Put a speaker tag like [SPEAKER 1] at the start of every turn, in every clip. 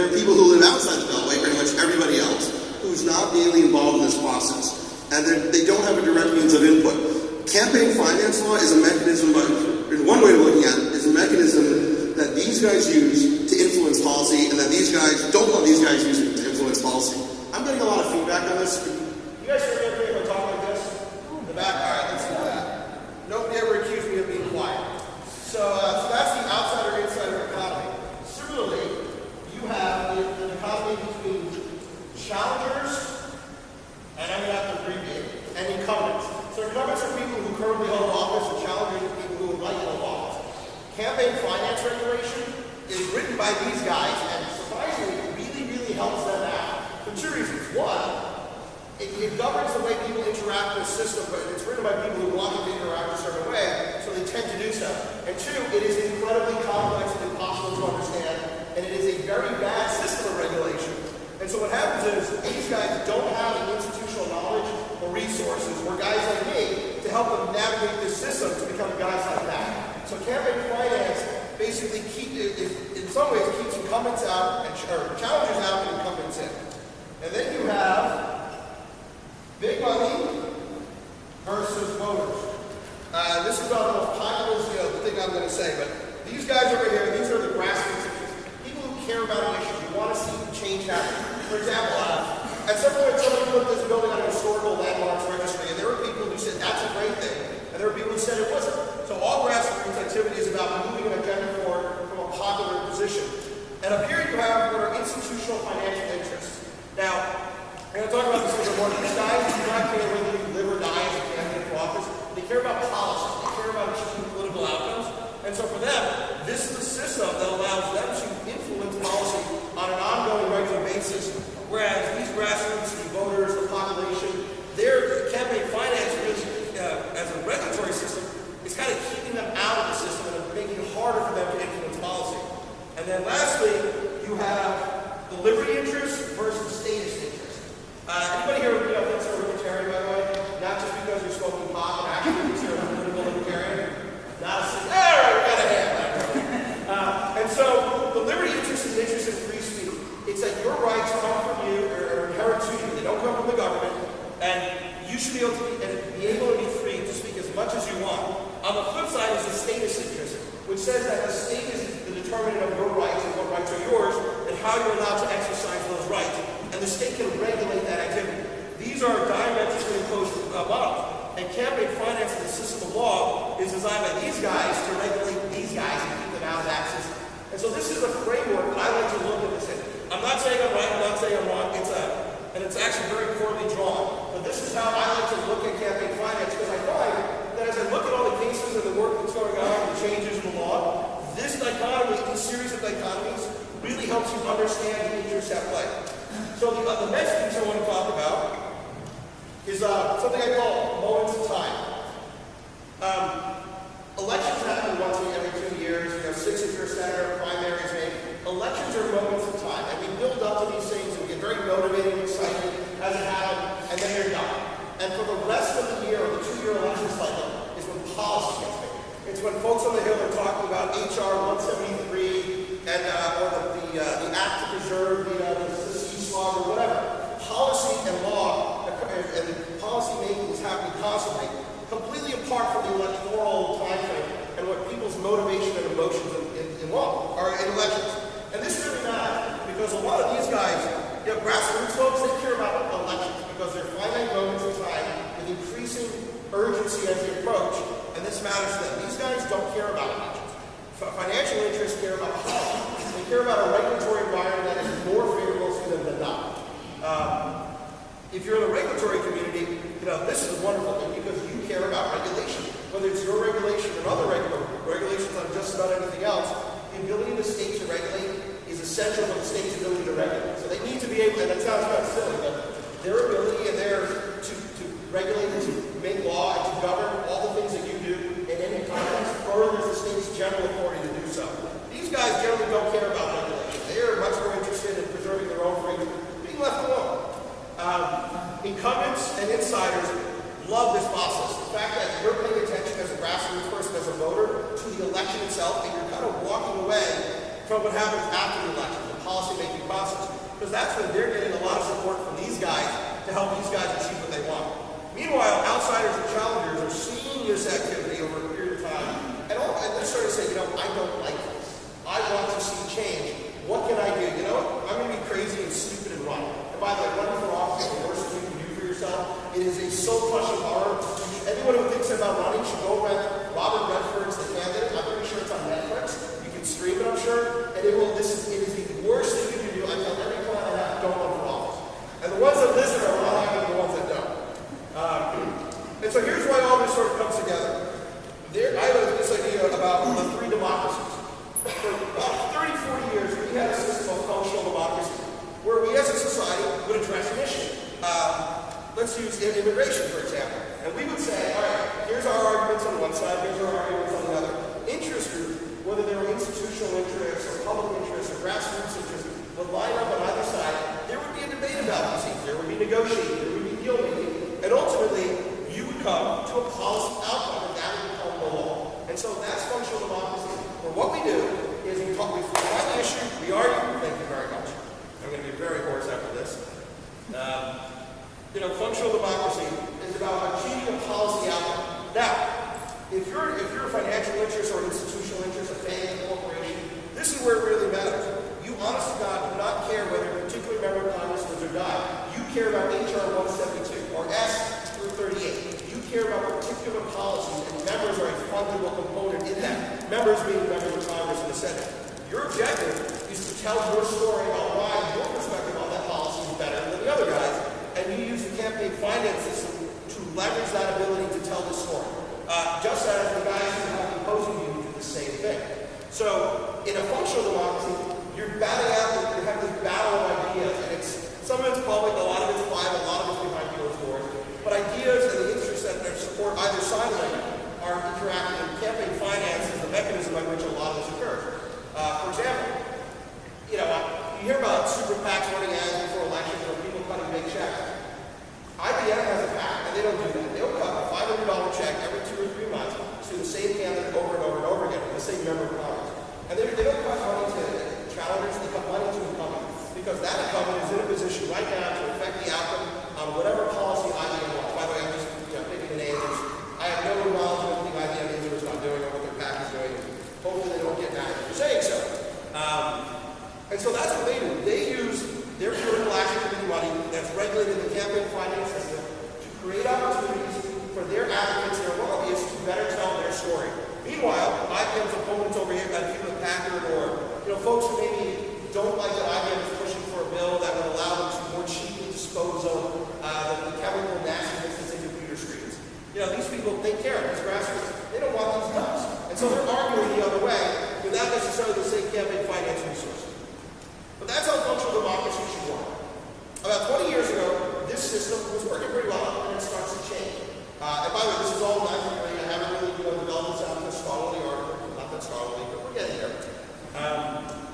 [SPEAKER 1] There are people who live outside the Beltway, pretty much everybody else, who's not daily involved in this process, and they don't have a direct means of input. Campaign finance law is a mechanism, one way of looking at it, is a mechanism that these guys use to influence policy, and that these guys don't want these guys using to influence policy. I'm getting a lot of feedback on this. You guys hear me okay if I talk like this? In the back? All right, let's do that. Nobody ever accused me of being quiet. So that's the outsider-insider economy. Similarly, you have an economy between challengers, and I'm going to have to abbreviate, and incumbents. So incumbents are people who currently hold office, and challengers are people who would like to hold office. Campaign finance regulation is written by these guys, and surprisingly, it really helps them out for two reasons. One, it governs the way people interact with the system, but it's written by people who want them to interact a certain way, so they tend to do so. And two, it is incredibly complex and impossible to understand, and it is a very bad system of regulation. And so what happens is, these guys don't have the institutional knowledge or resources, or guys like me, to help them navigate this system to become guys like that. So campaign finance basically in some ways keeps incumbents out, or challengers out and incumbents in. And then you have big money versus voters. This is not the most popular thing I'm going to say, but these guys over here, these are the grassroots people who care about an issue, who want to see change happen. For example, at some point somebody put this building on a historical landmarks registry, and there were people who said that's a great thing, and there were people who said it wasn't. So all grassroots activity is about moving an agenda forward from a popular position. And up here you have what are institutional financial interests. Now, I'm going to talk about this a little more. These guys do not care whether you live or die as a candidate for office. They care about policy. They care about achieving political outcomes. And so for them, this is the system that allows them to influence policy on an ongoing, regular basis. Whereas these grassroots, the voters, the population, their campaign finance really, as a regulatory system, is kind of keeping them out of the system and making it harder for them to influence policy. And then lastly, you have the liberty interest versus status interest. Anybody here thinks they're a libertarian, by the way? Not just because you're smoking pot, but actually because you're a political libertarian. Not a single. All right, we got a hand. And so the liberty interest is interest in free speech. It's that your rights come from you or inherent to you. They don't come from the government, and you should be able to be free to speak as much as you want. On the flip side is the status interest, which says that the state is the determinant of your rights and what rights are yours, and how you're allowed to exercise those rights. And the state can regulate that activity. These are diametrically opposed models. And campaign finance and the system of law is designed by these guys to regulate these guys and keep them out of that system. And so this is a framework that I like to look at this in. I'm not saying I'm right, I'm not saying I'm wrong. It's actually very poorly drawn. But this is how I like to look at campaign finance, because I find that as I look at all the cases and the work that's going on, the changes in the law, this dichotomy, this series of dichotomies, really helps you understand the interests at play. So the next piece I want to talk about is something I call moments of time. Elections happen once every 2 years, 6 if you're a senator, primaries maybe. Elections are moments of time, and we build up to these things and we get very motivated and excited as it happens, and then they're done. And for the rest of the year, or the 2-year election cycle, is when policy gets made. It's when folks on the Hill are talking about HR 173 and or the act to preserve the sea slug or whatever. Policy and law and policy making is happening constantly, completely apart from the electoral time frame and what people's motivation and emotions in law are in elections. And this really matters because a lot of these guys, grassroots folks, they care about elections because they're finite moments of time with increasing urgency as they approach, and this matters to them. These guys don't care about elections. Financial interests care about policy. They care about a regulatory environment that is more favorable to them than not. If you're in the regulatory community, this is a wonderful thing because you care about regulation. Whether it's your regulation or other regulations on just about anything else, the ability of the state to regulate is essential for the state's ability to regulate. So they need to be able, and it sounds kind of silly, but their ability and to regulate and to make law and to govern all the things that you do in any context furthers the state's general authority to do so. These guys generally don't care about regulation. They are much more interested in preserving their own freedom, being left alone. Incumbents and insiders love this process. The fact that you're paying attention as a grassroots person, as a voter, to the election itself, and you're kind of walking away from what happens after the election. The
[SPEAKER 2] policy-making process. Because that's when they're getting a lot of support from these guys to help these guys achieve what they want. Meanwhile, outsiders and challengers are seeing this activity over a period of time, and they're starting to say, you know, I don't like this. I want to see change. What can I do? You know, I'm going to be crazy and stupid and run. And by the way, running for office is the worst thing you can do for yourself. It is a soul-crushing horror. Anyone who thinks about running should go rent Robert Redford's The Candidate. I'm pretty sure it's on Netflix. You can stream it, I'm sure. And it is the worst thing you can do. I tell every client I have, don't run for office. And the ones that listen are a lot higher than the ones that don't. And so here's why all this sort of comes together. I have this idea about the three democracies. For about 30, 40 years, we had a system of functional democracy, where we as a society would address an issue. Let's use immigration, for example. And we would say, all right, here's our arguments on one side, here's our arguments on the other. Interest groups, whether they were institutional interests or public interests or grassroots interests, would line up on either side. There would be a debate about these things. There would be negotiating, there would be deal making, and ultimately, you would come to a policy outcome, and that would become the law. And so that's functional democracy, where what we do is we find the issue, we argue, thank you very much. I'm going to be very hoarse after this. You know, functional democracy is about achieving a policy outcome. Now, if you're a financial interest or an institutional interest, a family, a corporation, this is where it really matters. You, honest to God, do not care whether a particular member of Congress lives or dies. You care about H.R. 172 or S through 38. You care about particular policies, and members are a fundamental component in that. Members being members of Congress and the Senate. Your objective is to tell your story about why your perspective on that policy is better than the other guys, and you use the campaign finance system to leverage that ability to tell the story. Just as the guys who are opposing you do the same thing. So, in a functional democracy, you're batting out, you have this battle of ideas, and some of it's public, a lot of it's private, a lot of it's behind closed doors. But ideas and the interests that support either side right now are interacting, and campaign finance is the mechanism by which a lot of this occurs. For example, you know, you hear about super PACs running ads before elections or people cutting big checks. IBM has a PAC, and they don't do that. They'll cut a $500 check every 2 or 3 months to the same candidate over and over and over again, with the same member of Congress. And they don't cut money to challengers, they cut money to incumbents, because that incumbent is in a position right now to affect the outcome on whatever policy IBM wants. By the way, I'm just picking the names. I have no knowledge of anything IBM is or is not doing or what their PAC is doing. Hopefully they don't get mad for saying so. And so that's what they do. They use their political action committee money that's regulated in the campaign finance system to create opportunities for their advocates and their lobbyists to better tell their story. Meanwhile, IBM's opponents over here at Hewlett Packard or folks who maybe don't like that IBM is pushing for a bill that would allow them to more cheaply dispose of the chemical nastiness that's in computer screens. These people, they care. These grassroots, they don't want these nuts. And so they're arguing the other way without necessarily the same campaign finance resources. But that's how functional democracy should work. About 20 years ago, this system was working pretty well, and it starts to change. And by the way, this is all not familiar. I haven't really developed this out in a scholarly article. Not that scholarly, but we're getting there.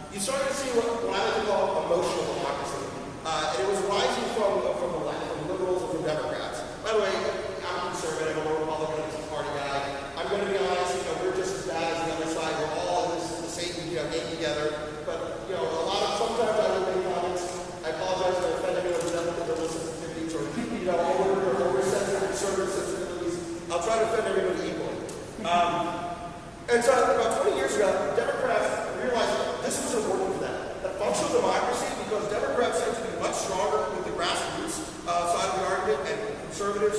[SPEAKER 2] You started to see what I like to call emotional democracy. And it was rising from the left, from liberals and from Democrats. By the way, I'm conservative, I'm a Republican, I'm a party guy. I'm going to be honest, we're just as bad as the other side. We're all in the same game together. But, sometimes I will make comments. I apologize for offending anyone who doesn't think those sensitivities or, over-sensitive, conservative sensitivities. I'll try to offend everybody equally. And so about 20 years ago, Democrats realized this wasn't working for them. That functional democracy, because Democrats tend to be much stronger with the grassroots side of the argument, and conservatives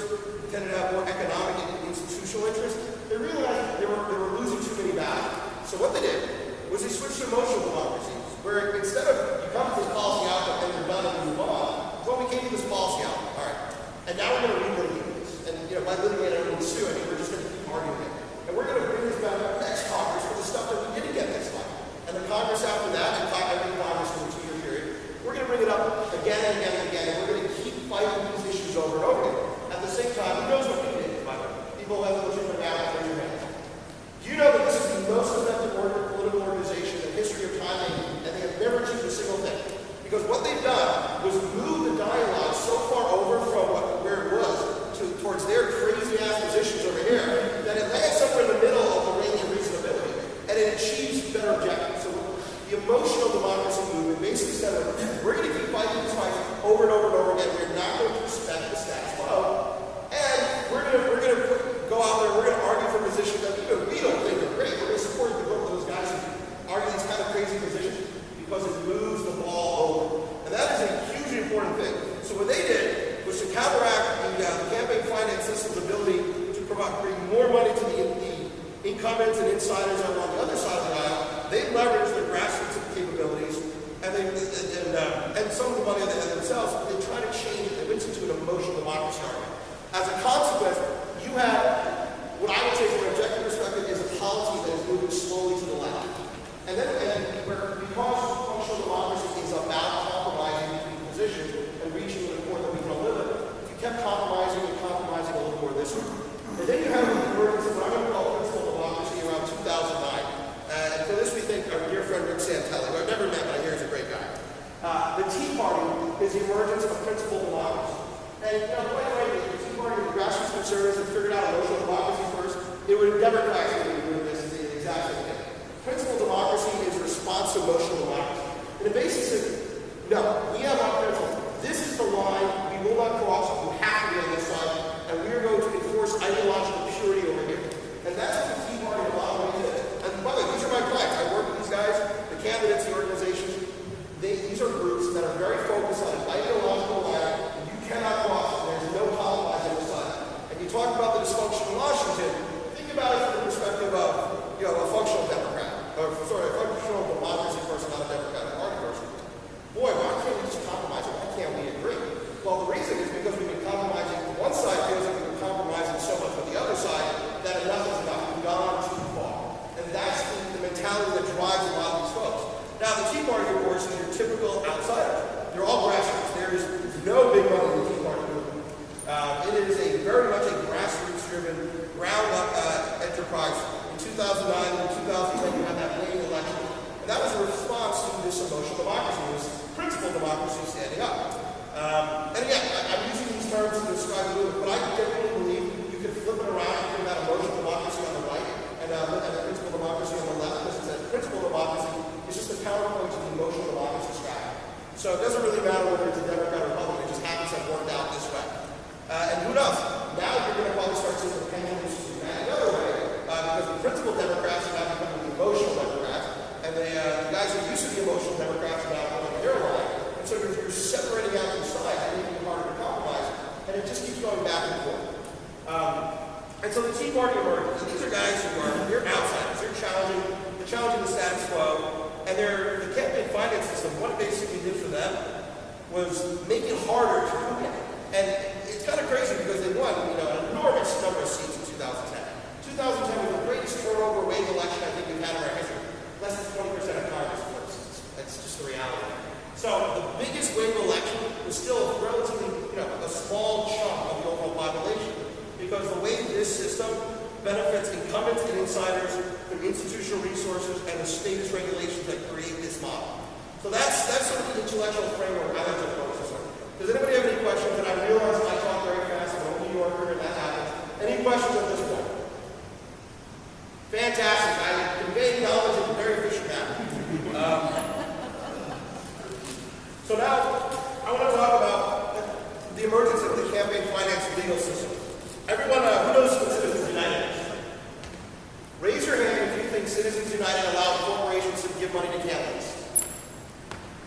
[SPEAKER 2] tend to have more economic and institutional interests, they realized they were losing too many battles. So what they did was they switched to emotional democracy, where instead of you come to this policy outcome and you're done and you move on, well, we came to this policy outcome. All right. And now we're going to re-litigate this. And by litigating, everyone's suing, we're just going to keep arguing it. And we're going to bring this back to the next Congress for the stuff that we didn't get this time. And the Congress after that, and every Congress for a 2-year period, we're going to bring it up again and again and again, and we're going to keep fighting these issues over and over again. At the same time, who knows what we did, by the way? People have to look at their raise your hand. Do you know that this is the most effective political organization in the history of time, and they have never achieved a single thing? Because what they've done was move the dialogue so far over from where it was towards their crazy-ass positions over here that it lands somewhere in the middle of the range of reasonability, and it achieves better objectives. So the emotional democracy movement basically said, we're going to keep fighting these fights over and over and over again. We're not going to respect the status quo. And we're going to go out there and we're going to argue for positions that we don't think are great. We're going to support the group of those guys who argue these kind of crazy positions because it moves the ball over. And that is a hugely important thing. So what they did was to counteract the campaign finance system's ability to bring more money to the incumbents and insiders that were on the other side of the aisle. They leveraged their grassroots capabilities and some of the money they had themselves. They tried to change it. They went into an emotional democracy argument. As a consequence, you have what I would say from an objective perspective is a policy that is moving slowly to the left. And because functional democracy is about compromising between positions and reaching an point that we can all live with, you kept compromising and compromising a little more this way. And then you have the emergence of what I'm going to call principal democracy around 2009. And for this we think our dear friend Rick Santelli, who I've never met, but I hear he's a great guy. The Tea Party is the emergence of principal democracy. And quite frankly, the Tea Party, the grassroots conservatives have figured out emotional democracy first. It would Democrats who would do this the exact same thing. Principal democracy is a response to emotional democracy. And it basically says, no, we have our principles. This is the line we will not cross. You have to be on this side. And we are going to enforce ideological purity over here. And that's what the Tea Party in a lot of ways is. And by the way, these are my clients. I work with these guys, the candidates, the organizations. These are groups that are very focused on an ideological line, and you cannot cross it. There's no compromise on the side. And you talk about the dysfunction in Washington. Think about it from the perspective of a functional Democrat, or sorry, a functional democracy person, not a Democratic Party person. Boy, why can't we just compromise it? Why can't we agree? Well, the reason is because we've been compromising. One side feels like we've been compromising so much with the other side that enough is enough. We've gone too far. And that's the mentality that drives a lot of these folks. Now, the Tea Party, of course, is your typical outsider. They're all grassroots. There is no big money in the Tea Party movement. It is very much a grassroots-driven, ground-up enterprise. In 2009 and 2010, you had that winning election. And that was a response to this emotional democracy, this principled democracy standing up. And again, I'm using these terms to describe the movement, but I genuinely believe you can flip it around and bring that emotional democracy on the right and the principled democracy on the left, because it's a principled democracy. It's just a counterpoint to the emotional democracy strategy. So it doesn't really matter whether it's a Democrat or Republican, it just happens to have worked out this way. And who knows? Now you're going to probably start seeing the pendulum swing back the other way, because the principled Democrats are now becoming the emotional Democrats, and the guys who used to be emotional Democrats are now going their line. And so you're separating out these sides and making it harder to compromise, and it just keeps going back and forth. And so the Tea Party emerges. These are guys who they're outsiders. They're challenging the status quo. And the campaign finance system, what it basically did for them was make it harder to do it. And it's kind of crazy because they won an enormous number of seats in 2010. 2010 was the greatest turnover wave election I think we've had in our history. Less than 20% of Congress for instance. That's just the reality. So the biggest wave election was still relatively, a small chunk of the overall population. Because the way this system benefits incumbents and insiders through institutional resources and the status regulations that create this model. So that's sort of the intellectual framework I like to approach this one. Does anybody have any questions? And I realize I talk very fast, I'm a New Yorker, and that happens. Any questions at this point? Fantastic. I convey knowledge in a very efficient manner. So now, I want to talk about the emergence of the campaign finance legal system. Everyone who knows what Citizens United is? Raise your hand if you think Citizens United allowed corporations to give money to candidates.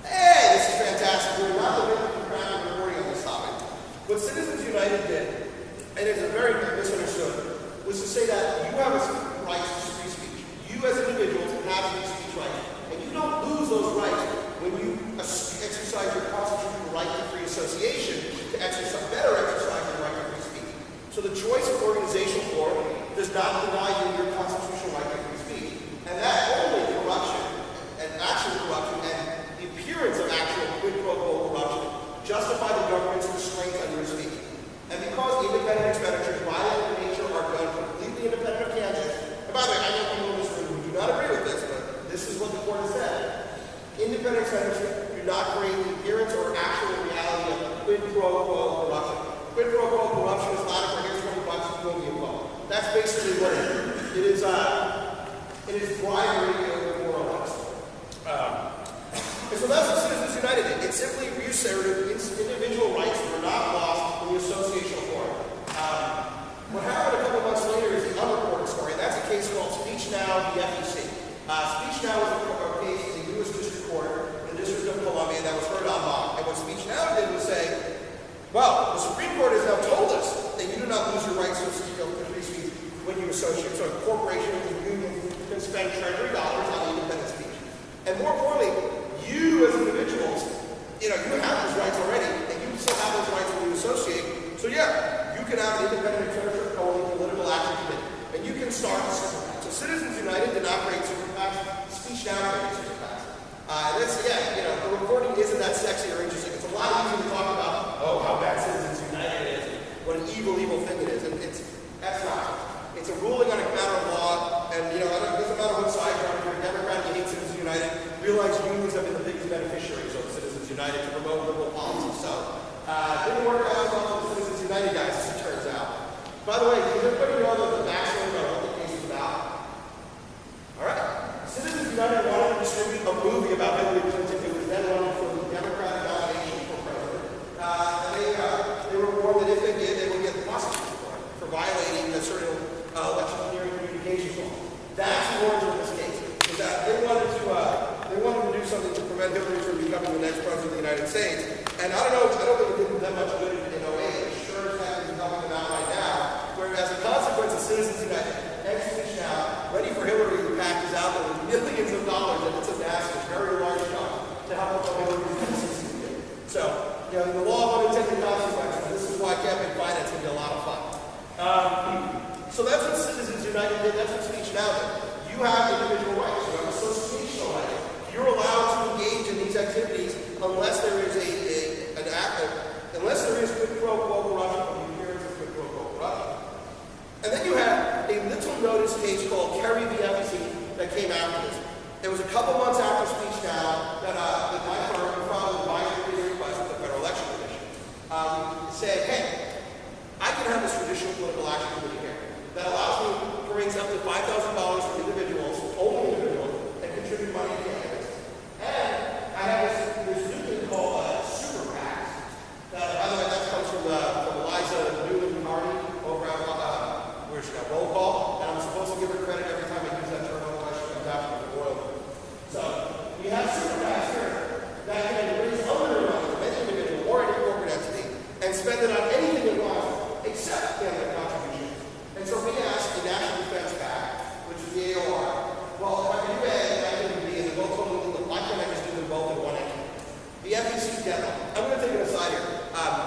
[SPEAKER 2] Hey, this is fantastic. We're not the big crowd reporting on this topic. What Citizens United did, and it's very misunderstood, was to say that you have a right to free speech. You as individuals have free speech rights. And you don't lose those rights when you exercise your constitutional right to free association to better exercise your right to free speech. So the choice of organization form does not deny you your constitutional right to free speech. And that only corruption, and actual corruption, and the appearance of actual quid pro quo corruption justify the government's restraints on your speech. And because independent expenditures by their nature are done completely independent of candidates, and by the way, I know people in this room who do not agree with this, but this is what the court has said. Independent expenditures do not create the appearance or actual reality of quid pro quo corruption. Quid pro quo corruption is not for here's $20, you owe me a quo. That's basically what it is. It is bribery more or less. so that's what Citizens United did. It simply reasserted individual rights that were not lost in the associational forum. What happened a couple months later is the unreported story. That's a case called Speech Now v. FEC. Speech Now was a case in the U.S. District Court in the District of Columbia that was heard en banc. And what Speech Now did was say, well, the Supreme Court has now told us that you do not lose your rights to free speech when you associate. So a corporation and union can spend treasury dollars on independent speech. And more importantly, you as individuals, you have those rights already, and you still have those rights when you associate. So yeah, you can have an independent only political action committee, and you can start a super PAC. So Citizens United did not create super PACs. Speech Now created super PACs. And that's, the reporting isn't that sexy or interesting. It's a lot easier to talk about, how bad Citizens United is, what an evil thing it is. And that's not. It's a ruling on a matter of law, and it doesn't matter what side you're on. If you're a Democrat, you hate Citizens United. Realize unions have been the biggest beneficiaries of Citizens United to promote liberal policy. So, didn't work out well for the Citizens United guys, as it turns out. By the way, does everybody know the backstory about what the case is about? All right. Citizens United wanted to distribute a movie about Hillary Clinton, who was then running for the Democratic nomination for president. And they were warned that if they did, they would get prosecuted for violating the certain electioneering communications law. That's the origin of this case. Is that they wanted to do something to prevent Hillary from becoming the next president of the United States. And I don't think it did them that much good in 08. It sure as heck is helping them out right now. Whereas a consequence of Citizens United, Speech Now, ready for Hillary, the PAC is out there with millions of dollars, and it's a massive, very large chunk to help Hillary's presidency. So, the law of unintended consequences, this is why campaign finance can be a lot of fun. So that's what Citizens United did, that's what Speech Now did. You have individual rights, you have associational rights. You're allowed to engage in these activities unless there is unless there is quid pro quo corruption, or the appearance of quid pro quo corruption. And then you have a little notice case called Kerry v. FEC that came after this. It was a couple months after Speech Now that my firm filed an advisory request with the Federal Election Commission, saying, hey, I can have this traditional political action committee here that allows me to raise up to $5,000 from individuals, only individuals, and contribute money to candidates. And I have this new thing called super PACs. By the way, that comes from Eliza Newland Hardy over at where's she got roll call, and I'm supposed to give her credit every time I use that term, otherwise she comes after me for royalty. So we have super PACs here that can raise unlimited money from any individual or any corporate entity and spend it on anything it wants except candidate contributions. And so we asked the National Defense PAC, which is the AOR, well, if I can do A and I can do B, and they're both totally legal, why can't I just do them both in one entity? The FEC deadline. I'm going to take an aside here.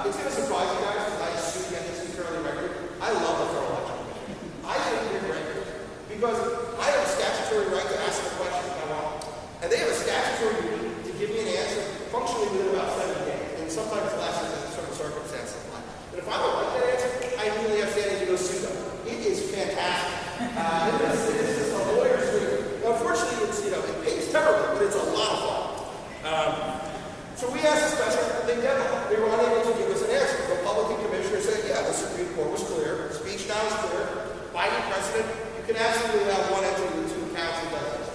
[SPEAKER 2] It's going to surprise you guys because I sue the FEC fairly regularly. I love the Federal Election Commission. I think they're great because I have a statutory right to ask them a question if I want. And they have a statutory duty to give me an answer functionally within about 7 days, and sometimes less in certain circumstances. But if I don't like that answer, I immediately have standing to go sue them. It is fantastic. It is just a lawyer's dream. Now, unfortunately, it pays terribly, but it's a lot of fun. So we asked a special deadline. They were unable to give us an answer. The Republican commissioner said, yeah, the Supreme Court was clear. Speech Now is clear. Binding precedent. You can absolutely have one entity with 2 accounts and doesn't.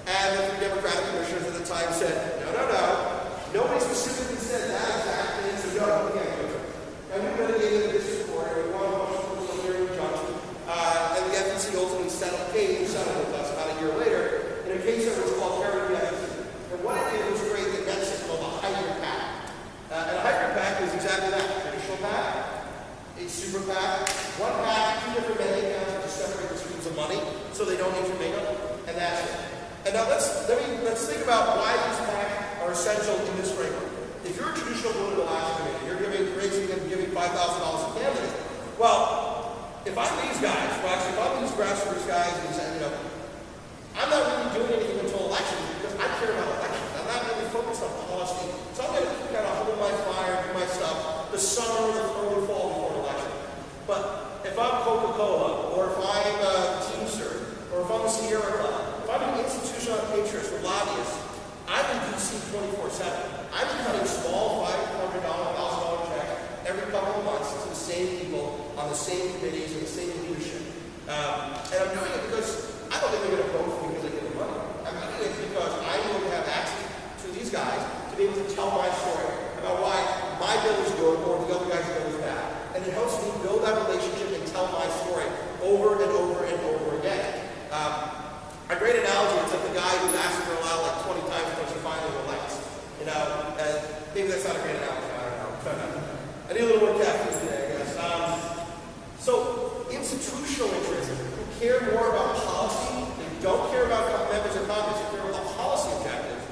[SPEAKER 2] And the 3 Democratic commissioners at the time said, no. Nobody specifically said that exact thing, so no, we can't do it. And we litigated the district court, and we won a motion for preliminary injunction. And the FEC ultimately settled with us about a year later in a case that was called Kerry v. FEC. And what it did was create the next called a hybrid PAC. And a hybrid PAC is exactly that: traditional PAC, a super PAC, one PAC, 2 different bank accounts to separate the streams of money so they don't intermingle, and that's it. And now let's think about why these PACs are essential in this framework. If you're a traditional political action committee, you're giving $5,000 to candidates. Well, if I'm these guys, if I'm these grassroots guys, and I'm not really doing anything until elections because I care about elections. I'm not really focused on policy. So I'm going to kind of hold my fire, do my stuff the summer or the early fall before election. But if I'm Coca-Cola, or if I'm Teamster, or if I'm the Sierra Club, if I'm an institutional interest or lobbyist, I'm in DC 24/7. I'm cutting small $500, $1,000 checks every couple of months to the same people on the same committees and the same leadership. And I'm doing it because I don't think they're going to vote for me because I give them money. I'm doing it because I'm going to have access to these guys to be able to tell my story about why my bill is good or the other guy's bill is bad. And it helps me build that relationship and tell my story over and over and over again. A great analogy is like the guy who asked a girl out like 20 times until she finally relaxed. You know, maybe that's not a great analogy, I don't know. I need a little more caffeine today, I guess. So, institutional interests who care more about policy, they don't care about members of Congress, they care about policy objectives.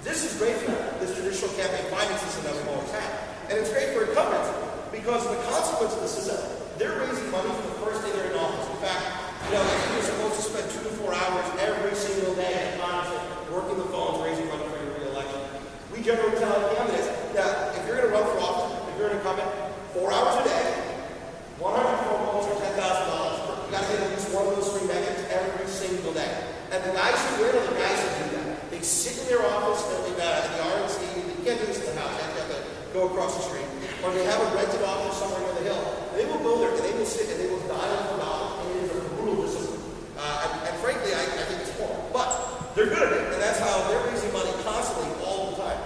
[SPEAKER 2] This is great for them, this traditional campaign finance system that we've always had. And it's great for incumbents because the consequence of this is that they're raising money for the first day they're in office. In fact, you know, you're supposed to spend 2 to 4 hours every single day at Congress working the phones, raising money for your re-election. We generally tell candidates that if you're going to run for office, if you're an incumbent, 4 hours a day, 100 phone calls for $10,000. You got to hit at least one of those 3 metrics every single day. And the guys who win are the guys who do that. They sit in their office in the RNC. You can't do this in the house. You have to go across the street. Or they have a rented office somewhere near the hill. They will go there and they will sit and they will dial for dollars. And it is a brutal discipline. And frankly, I think it's horrible. But they're good at it. And that's how they're raising money constantly all the time.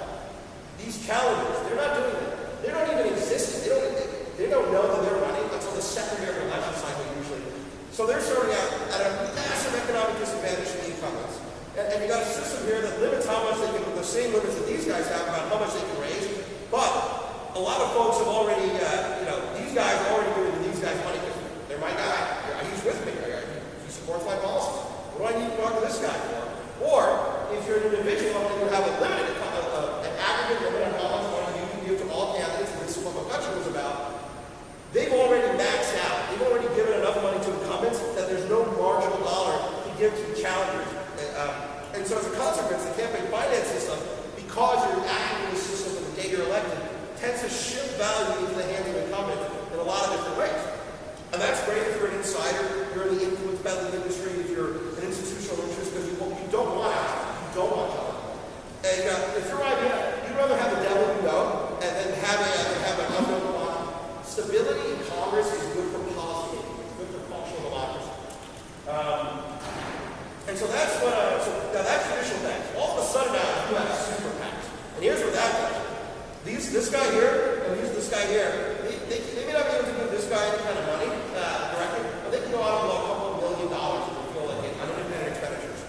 [SPEAKER 2] These challengers, they're not doing it. They don't even exist. They don't know that they're running until the second year of election cycle usually. So they're starting out at a massive economic disadvantage to the incumbents. And you got a system here that limits how much they can, the same limits that these guys have about how much they can raise. But a lot of folks have already, these guys are already giving these guys money because they're my guy. He's with me. He supports my policy. What do I need to talk to this guy for? Or if you're an individual and you have a limited, an aggregate limit on how much money you can give to all candidates, and this is what McCutcheon was about, they've already maxed out. They've already given enough money to incumbents that there's no marginal dollar to give to challengers. And so as a consequence, the campaign finance system, because you're acting in the system from the day you're elected, tends to shift value into the hands of incumbents in a lot of different ways. And that's great if you're an insider, you're in the influence peddling industry, if you're an institutional interest, because you don't want out, you don't want out. And if your idea, you'd rather have the devil you know, and then have an unknown one. Stability in Congress is good for policy, it's good for functional democracy. And so that's what, now that's traditional banks. All of a sudden now, you have super PACs. And here's what that does. This guy here, and this guy here, they may not be able to give this guy any kind of money directly, but they can go out and blow a couple of $1 million if they feel like it on independent expenditures.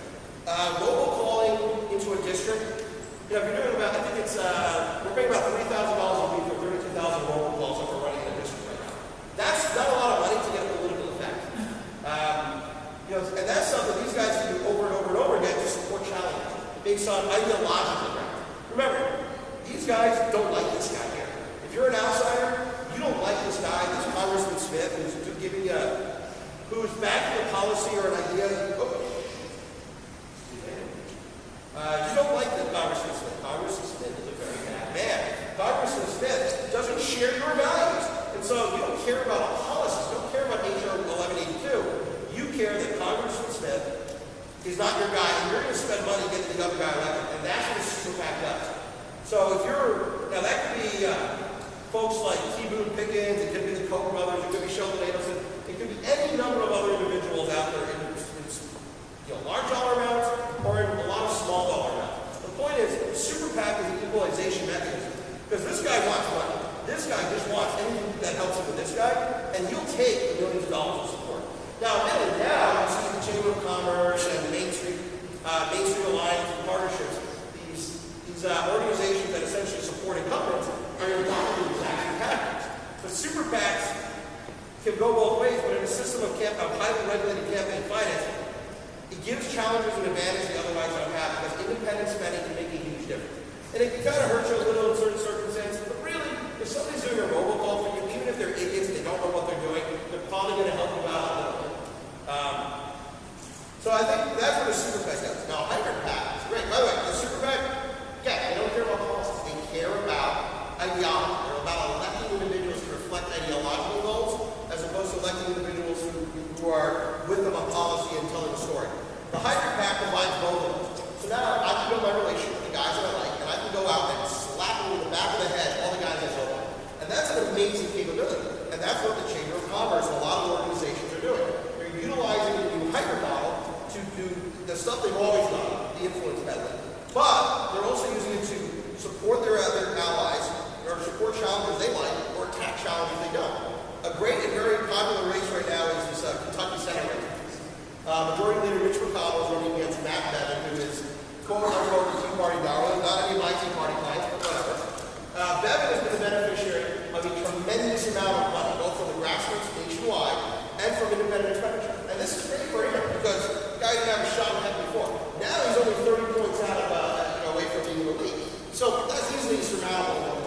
[SPEAKER 2] Robocalling into a district, if you're doing about, I think it's, we're paying about $3,000 a week for 32,000 robocalls that we're running in a district right now. That's not a lot of money to get a political effect. And that's something these guys can do over and over and over again to support challenges based on ideological grounds. Remember, these guys don't like this guy here. If you're an outsider, you don't like this guy, this Congressman Smith, who's giving you, who's backing a policy or an idea. You don't like the Congressman Smith. Congressman Smith is a very bad man. Congressman Smith doesn't share your values. And so you don't care about policies. You don't care about HR 1182. You care that Congressman Smith is not your guy, and you're going to spend money getting the other guy elected. And that's what a super PAC does. So if you're, now that could be folks like T. Boone Pickens, it could be the Koch brothers, it could be Sheldon Adelson, it could be any number of other individuals out there in large dollar amounts or in a lot of small dollar amounts. The point is, super PAC is an equalization mechanism. Because this guy wants money. This guy just wants anything that helps him with this guy, and he'll take millions of dollars of support. Now, admittedly, now you see the Chamber of Commerce and the Main Street Alliance and partnerships, these organizations that essentially support incumbents are adopting these action tactics. But super PACs can go both ways, but in a system of highly regulated campaign finance, it gives challengers an advantage they otherwise don't have because independent spending can make a huge difference. And it can kind of hurt you a little in certain circumstances, but really, if somebody's doing a robocall for you, even if they're idiots and they don't know what they're doing, they're probably going to help you out a little bit. So I think that's what a super PAC does. Now, a hybrid PAC is great. By the way, the super PAC, they don't care about policies. They care about ideology. They're about electing individuals to reflect ideological goals as opposed to electing individuals who are with them on policy and telling the story. The hybrid PAC combines both of them. So now I can build my relationship with the guys that I like, and I can go out and slap them in the back of the head, all the guys I don't like. And that's an amazing capability. And that's what the Chamber of Commerce and a lot of organizations are doing. They're utilizing the new hybrid model to do the stuff they've always done, the influence peddling. But they're also using it to Pat Bevin, who is quote-unquote the Tea Party darling, not any of my Tea Party clients, but whatever. Bevin has been the beneficiary of a tremendous amount of money, both from the grassroots nationwide and from independent expenditure. And this is great for him because the guy didn't have a shot in heck before. Now he's only 30 points out of, away from being in the league. So that's easily surmountable.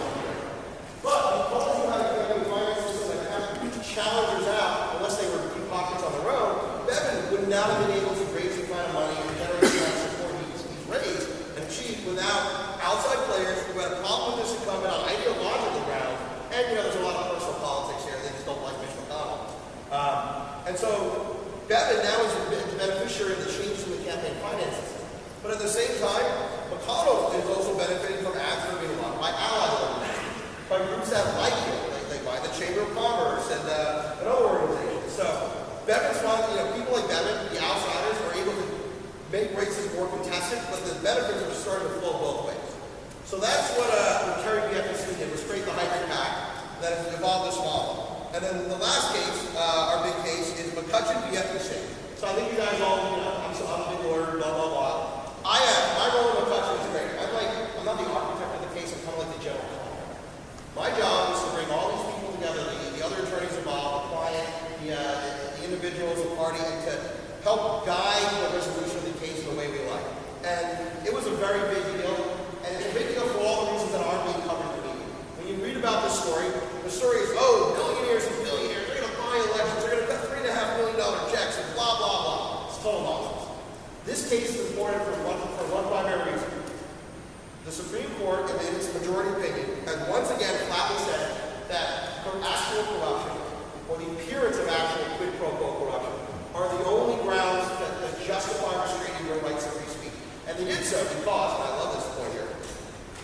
[SPEAKER 2] But because you have a family finance system that kind of challengers out, unless they were deep pockets on their own, Bevin would not have been able to raise the kind of money and generate the kind of support he's raised and achieved without outside players who had a problem with this incumbent on ideological grounds. And, there's a lot of personal politics here. They just don't like Mitch McConnell. And so Bevin now is the beneficiary of the changes in the campaign finance system. But at the same time, McConnell is also benefiting from ads that are being run by allied organizations, by groups that like him, like by the Chamber of Commerce and other organizations. So Bevin's finally, people like Bevin, the outsiders, are able to make races more contested, but the benefits are starting to flow both ways. So that's what Kerry BFSC did, was create the hybrid pack that has evolved this model. And then the last case, our big case, is McCutcheon BFSC. So I think you guys all, I'm a big lawyer, blah, blah, blah. My role in McCutcheon is great. I'm not the architect of the case, I'm kind of like the general counsel. My job is to bring all these people together, the other attorneys involved, the client, the individuals, the party, and to help guide the resolution of the case in the way we like. And it was a very big deal, and it's a big deal for all the reasons that aren't being covered in the media. When you read about this story, the story is, millionaires and billionaires, they're going to buy elections, they're going to cut $3.5 million checks, and blah, blah, blah. It's total nonsense. This case is important for one primary reason. The Supreme Court, in its majority opinion, has once again flatly said that actual corruption, or the appearance of actual quid pro quo corruption, are the only grounds that justify restraining your rights of free speech. And they did so because, and I love this point here,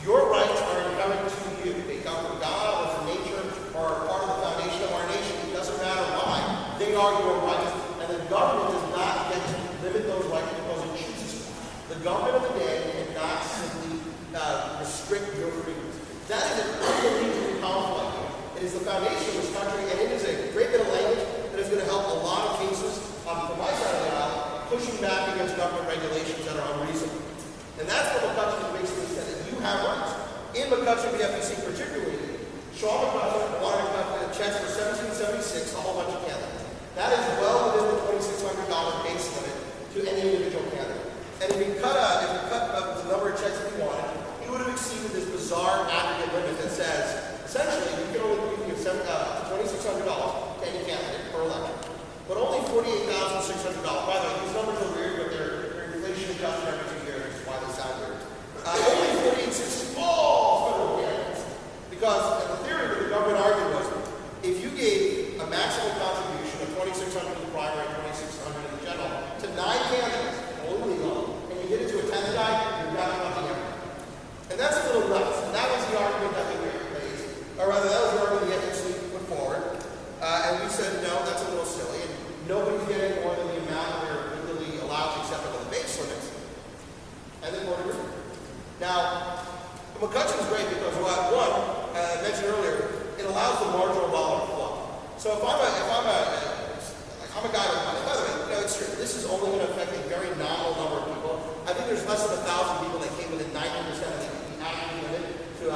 [SPEAKER 2] your rights are inherent to you. They come from God or from nature or are part of the foundation of our nation. It doesn't matter why. They are your rights. And the government does not get to limit those rights because it chooses to. The government of the day cannot simply restrict your freedoms. That is an unbelievably powerful idea. It is the foundation of this country, and it is a great bit of language that is going to help a lot of cases from my side of the aisle, pushing back against government regulations that are unreasonable. And that's what McCutcheon basically said, that you have rights. In McCutcheon BFSC particularly, Sean McCutcheon wanted to cut checks for $1,776, a whole bunch of candidates. That is well within the $2,600 base limit to any individual candidate. And if you cut the number of checks that he wanted, he would have exceeded this bizarre aggregate limit that says, essentially, you can only give $2,600 to any candidate per election, but only $48,600. By the way, these numbers are weird, but they're inflation adjusted every 2 years, which is why they sound weird. Only $48,600 all federal candidates. Because the theory that the government argued was, if you gave a maximum contribution of $2,600 in the primary and $2,600 in the general to 9 candidates, only legal, and you did it to a 10th guy, you're wrapping up the error. And that's a little nuts. And that was the argument that we raised, or rather, that was the argument the FTC put forward. And we said, no, that's a little silly. And nobody's getting more than the amount they're legally allowed to accept under the base limits. And then more agreed. Now, McCutcheon is great because one, I mentioned earlier, it allows the marginal dollar to flow. So if I'm a guy with money, by the way, it's true. This is only going to affect a very nominal number of people. I think there's less than 1,000 people that came within 90% of the aggregate limit to